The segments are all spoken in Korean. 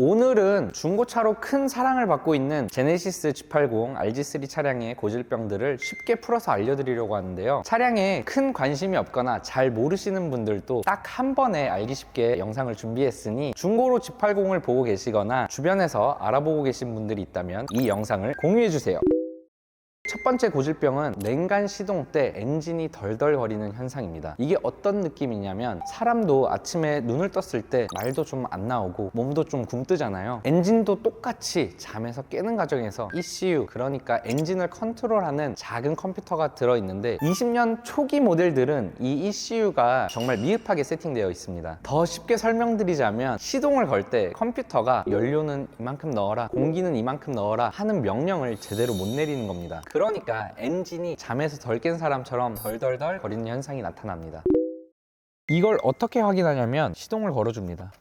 오늘은 중고차로 큰 사랑을 받고 있는 제네시스 G80 RG3 차량의 고질병들을 쉽게 풀어서 알려드리려고 하는데요. 차량에 큰 관심이 없거나 잘 모르시는 분들도 딱 한 번에 알기 쉽게 영상을 준비했으니 중고로 G80을 보고 계시거나 주변에서 알아보고 계신 분들이 있다면 이 영상을 공유해주세요. 첫 번째 고질병은 냉간 시동 때 엔진이 덜덜거리는 현상입니다. 이게 어떤 느낌이냐면 사람도 아침에 눈을 떴을 때 말도 좀 안 나오고 몸도 좀 굼뜨잖아요. 엔진도 똑같이 잠에서 깨는 과정에서 ECU, 그러니까 엔진을 컨트롤하는 작은 컴퓨터가 들어있는데 20년 초기 모델들은 이 ECU가 정말 미흡하게 세팅되어 있습니다. 더 쉽게 설명드리자면 시동을 걸 때 컴퓨터가 연료는 이만큼 넣어라, 공기는 이만큼 넣어라 하는 명령을 제대로 못 내리는 겁니다. 그러니까 엔진이 잠에서 덜 깬 사람처럼 덜덜덜 거리는 현상이 나타납니다. 이걸 어떻게 확인하냐면 시동을 걸어줍니다.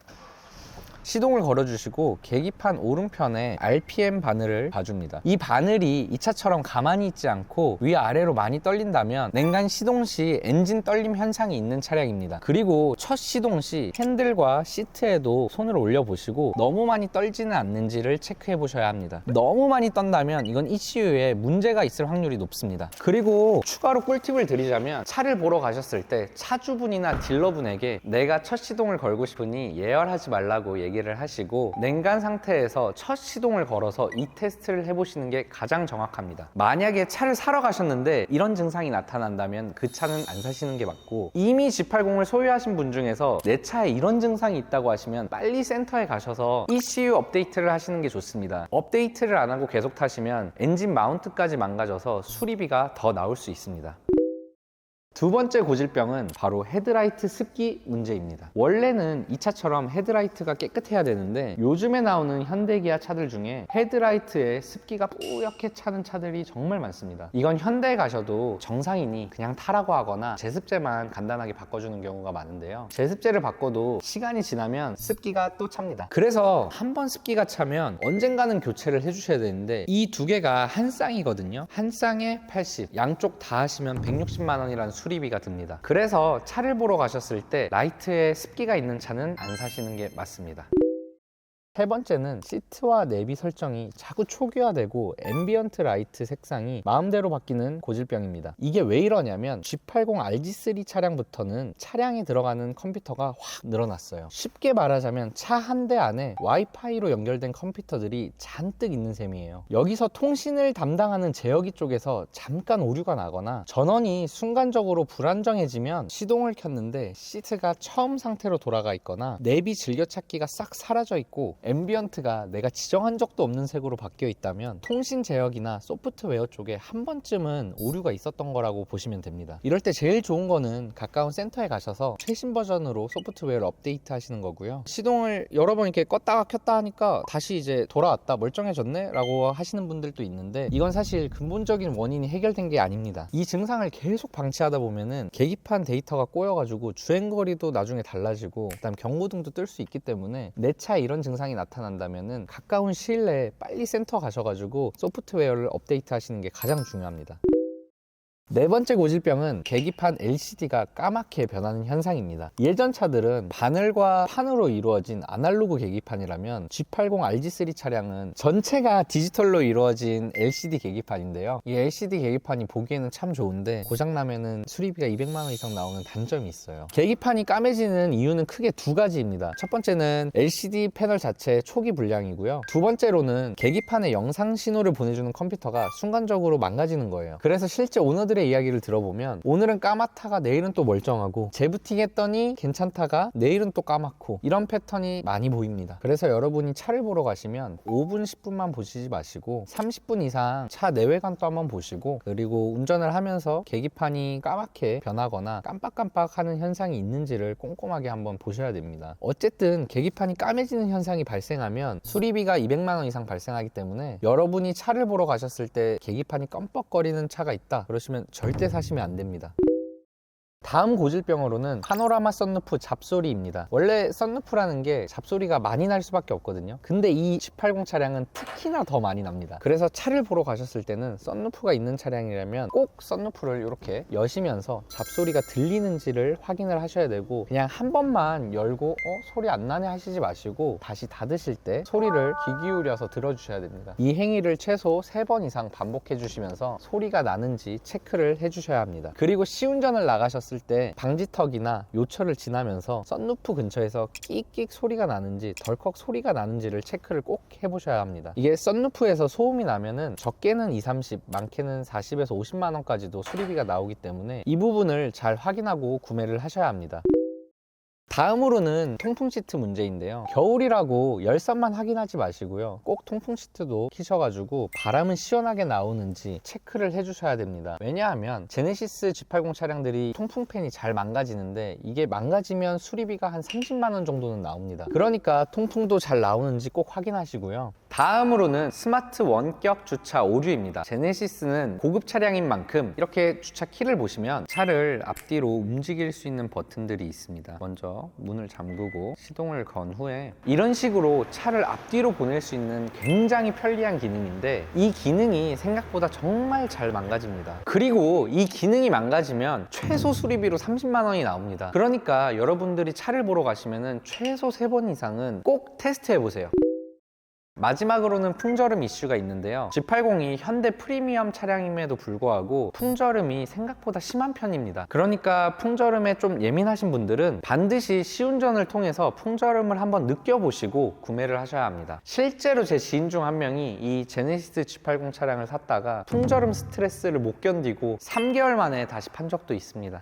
시동을 걸어주시고 계기판 오른편에 RPM 바늘을 봐줍니다. 이 바늘이 이 차처럼 가만히 있지 않고 위아래로 많이 떨린다면 냉간 시동 시 엔진 떨림 현상이 있는 차량입니다. 그리고 첫 시동 시 핸들과 시트에도 손을 올려보시고 너무 많이 떨지는 않는지를 체크해 보셔야 합니다. 너무 많이 떤다면 이건 ECU에 문제가 있을 확률이 높습니다. 그리고 추가로 꿀팁을 드리자면 차를 보러 가셨을 때 차주분이나 딜러분에게 내가 첫 시동을 걸고 싶으니 예열하지 말라고 얘기를 하시고 냉간 상태에서 첫 시동을 걸어서 이 테스트를 해보시는 게 가장 정확합니다. 만약에 차를 사러 가셨는데 이런 증상이 나타난다면 그 차는 안 사시는 게 맞고, 이미 G80을 소유하신 분 중에서 내 차에 이런 증상이 있다고 하시면 빨리 센터에 가셔서 ECU 업데이트를 하시는 게 좋습니다. 업데이트를 안 하고 계속 타시면 엔진 마운트까지 망가져서 수리비가 더 나올 수 있습니다. 두 번째 고질병은 바로 헤드라이트 습기 문제입니다. 원래는 이 차처럼 헤드라이트가 깨끗해야 되는데 요즘에 나오는 현대기아 차들 중에 헤드라이트에 습기가 뿌옇게 차는 차들이 정말 많습니다. 이건 현대에 가셔도 정상인이 그냥 타라고 하거나 제습제만 간단하게 바꿔주는 경우가 많은데요. 제습제를 바꿔도 시간이 지나면 습기가 또 찹니다. 그래서 한 번 습기가 차면 언젠가는 교체를 해주셔야 되는데 이 두 개가 한 쌍이거든요. 한 쌍에 80, 양쪽 다 하시면 160만 원이라는 수리비가 듭니다. 그래서 차를 보러 가셨을 때 라이트에 습기가 있는 차는 안 사시는 게 맞습니다. 세 번째는 시트와 내비 설정이 자꾸 초기화되고 앰비언트 라이트 색상이 마음대로 바뀌는 고질병입니다. 이게 왜 이러냐면 G80 RG3 차량부터는 차량에 들어가는 컴퓨터가 확 늘어났어요. 쉽게 말하자면 차 한 대 안에 와이파이로 연결된 컴퓨터들이 잔뜩 있는 셈이에요. 여기서 통신을 담당하는 제어기 쪽에서 잠깐 오류가 나거나 전원이 순간적으로 불안정해지면 시동을 켰는데 시트가 처음 상태로 돌아가 있거나 내비 즐겨찾기가 싹 사라져 있고 앰비언트가 내가 지정한 적도 없는 색으로 바뀌어 있다면 통신 제어기나 소프트웨어 쪽에 한 번쯤은 오류가 있었던 거라고 보시면 됩니다. 이럴 때 제일 좋은 거는 가까운 센터에 가셔서 최신 버전으로 소프트웨어를 업데이트 하시는 거고요. 시동을 여러 번 이렇게 껐다가 켰다 하니까 다시 이제 돌아왔다, 멀쩡해졌네 라고 하시는 분들도 있는데 이건 사실 근본적인 원인이 해결된 게 아닙니다. 이 증상을 계속 방치하다 보면은 계기판 데이터가 꼬여가지고 주행거리도 나중에 달라지고 그다음 경고등도 뜰 수 있기 때문에 내 차에 이런 증상이 나타난다면은 가까운 시일 내에 빨리 센터 가셔가지고 소프트웨어를 업데이트 하시는 게 가장 중요합니다. 네 번째 고질병은 계기판 LCD가 까맣게 변하는 현상입니다. 예전 차들은 바늘과 판으로 이루어진 아날로그 계기판이라면 G80 RG3 차량은 전체가 디지털로 이루어진 LCD 계기판인데요. 이 LCD 계기판이 보기에는 참 좋은데 고장나면은 수리비가 200만 원 이상 나오는 단점이 있어요. 계기판이 까매지는 이유는 크게 두 가지입니다. 첫 번째는 LCD 패널 자체의 초기 불량이고요. 두 번째로는 계기판에 영상 신호를 보내주는 컴퓨터가 순간적으로 망가지는 거예요. 그래서 실제 오너들의 이야기를 들어보면 오늘은 까맣다가 내일은 또 멀쩡하고 재부팅 했더니 괜찮다가 내일은 또 까맣고 이런 패턴이 많이 보입니다. 그래서 여러분이 차를 보러 가시면 5분 10분만 보시지 마시고 30분 이상 차 내외관도 한번 보시고, 그리고 운전을 하면서 계기판이 까맣게 변하거나 깜빡깜빡 하는 현상이 있는지를 꼼꼼하게 한번 보셔야 됩니다. 어쨌든 계기판이 까매지는 현상이 발생하면 수리비가 200만 원 이상 발생하기 때문에 여러분이 차를 보러 가셨을 때 계기판이 껌뻑거리는 차가 있다 그러시면 절대 사시면 안 됩니다. 다음 고질병으로는 파노라마 썬루프 잡소리입니다. 원래 썬루프라는 게 잡소리가 많이 날 수밖에 없거든요. 근데 이 G80 차량은 특히나 더 많이 납니다. 그래서 차를 보러 가셨을 때는 썬루프가 있는 차량이라면 꼭 썬루프를 이렇게 여시면서 잡소리가 들리는지를 확인을 하셔야 되고, 그냥 한 번만 열고 소리 안 나네 하시지 마시고 다시 닫으실 때 소리를 귀 기울여서 들어주셔야 됩니다. 이 행위를 최소 3번 이상 반복해 주시면서 소리가 나는지 체크를 해 주셔야 합니다. 그리고 시운전을 나가셨을 때 방지턱이나 요철을 지나면서 썬루프 근처에서 끽끽 소리가 나는지 덜컥 소리가 나는지를 체크를 꼭 해보셔야 합니다. 이게 썬루프에서 소음이 나면은 적게는 20, 30, 많게는 40에서 50만 원까지도 수리비가 나오기 때문에 이 부분을 잘 확인하고 구매를 하셔야 합니다. 다음으로는 통풍 시트 문제인데요. 겨울이라고 열선만 확인하지 마시고요. 꼭 통풍 시트도 키셔가지고 바람은 시원하게 나오는지 체크를 해주셔야 됩니다. 왜냐하면 제네시스 G80 차량들이 통풍팬이 잘 망가지는데 이게 망가지면 수리비가 한 30만 원 정도는 나옵니다. 그러니까 통풍도 잘 나오는지 꼭 확인하시고요. 다음으로는 스마트 원격 주차 오류입니다. 제네시스는 고급 차량인 만큼 이렇게 주차 키를 보시면 차를 앞뒤로 움직일 수 있는 버튼들이 있습니다. 먼저 문을 잠그고 시동을 건 후에 이런 식으로 차를 앞뒤로 보낼 수 있는 굉장히 편리한 기능인데, 이 기능이 생각보다 정말 잘 망가집니다. 그리고 이 기능이 망가지면 최소 수리비로 30만 원이 나옵니다. 그러니까 여러분들이 차를 보러 가시면 최소 3번 이상은 꼭 테스트 해보세요. 마지막으로는 풍절음 이슈가 있는데요. G80이 현대 프리미엄 차량임에도 불구하고 풍절음이 생각보다 심한 편입니다. 그러니까 풍절음에 좀 예민하신 분들은 반드시 시운전을 통해서 풍절음을 한번 느껴보시고 구매를 하셔야 합니다. 실제로 제 지인 중 한 명이 이 제네시스 G80 차량을 샀다가 풍절음 스트레스를 못 견디고 3개월 만에 다시 판 적도 있습니다.